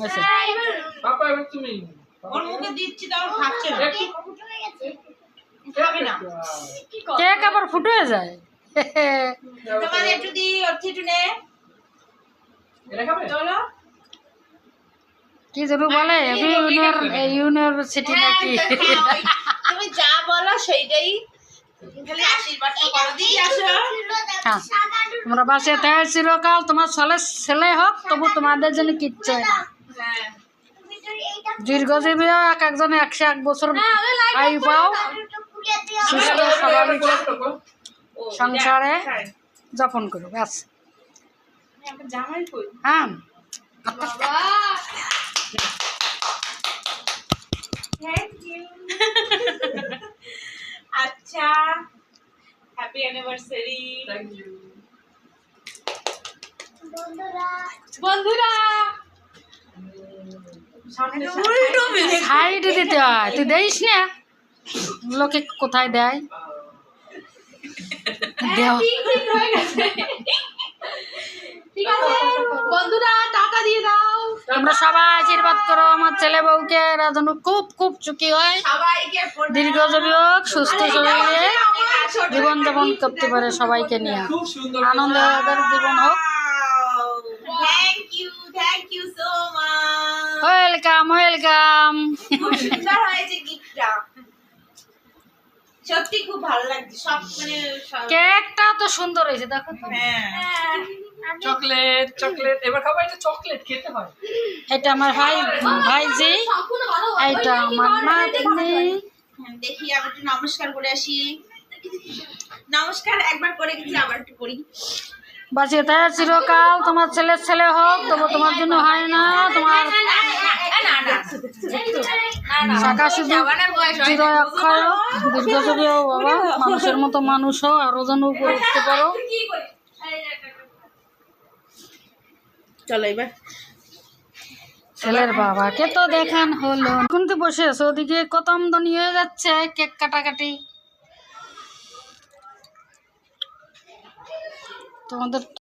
এসে পাপা এবার তুমি ওর মুখে দিচ্ছি তাও খাচ্ছে না। খাবে না। কেক আবার ফুটে যায়। তোমাদের একটু দি হচ্ছে একটু নে। এটা খাবে চলো। কি যেন বলে ইউনিভার্সিটি নাকি? তুমি যা বলো সেইটাই খালি আশীর্বাদটা করো। দিদি আসো। হ্যাঁ, তোমরা বাসে তাই চিরকাল তোমার ছেলে হোক, তবু তোমাদের জন্য কিচ্ছু হয় না। হ্যাঁ। দীর্ঘজীবী হোক, এক একজনে 101 বছর আয়ু পাও, সুস্থ স্বাভাবিক সংসারে যাপন করো, ব্যাস। জামাই কই? হ্যাঁ, থ্যাংক ইউ। আচ্ছা, হ্যাপি অ্যানিভার্সারি থ্যাংক ইউ বন্ধুরা। সাইডে দিতে হয়, তুই দেইস না? লোকে কোথায় দেয়? দেও। ঠিক আছে বন্ধুরা, টাকা দিয়ে দাও। তোমরা সবাই আশীর্বাদ করো আমার ছেলে বউকে, এরা যেন খুব খুব সুখী হয়, সবাইকে দীর্ঘজীবী হোক, সুস্থ শরীরে জীবন যাপন করতে পারে সবাইকে নিয়ে, খুব সুন্দর আনন্দে ওদের জীবন হোক। Thank you so much. Welcome welcome. খুব সুন্দর হয়েছে গিফটটা, সত্যি খুব ভালো লাগছে। সব মানে কেকটা তো সুন্দর হয়েছে, দেখো তো। হ্যাঁ, চকলেট চকলেট এবার খাবো। এটা চকলেট খেতে হয়। এটা আমার ভাইজি, এটা আমার নাতনি। দেখি আমি একটু নমস্কার করে আসি। নমস্কার একবার করে গেছি, আবার একটু করি। বাঁচিয়ে থাকে চিরকাল, তোমার ছেলে হোক, তবু তোমার জন্য হয় না। তোমার শাখা শুধু চির অক্ষয় হোক, দীর্ঘজীবী হোক বাবা, মানুষের মতো মানুষ হোক, আরো যেন উপরে উঠতে পারো। চলো এবার ছেলের বাবাকে তো দেখান হলো, এখন তো বসে আছো, ওদিকে কত আমদানি হয়ে যাচ্ছে কেক কাটাকাটি। তোমাদের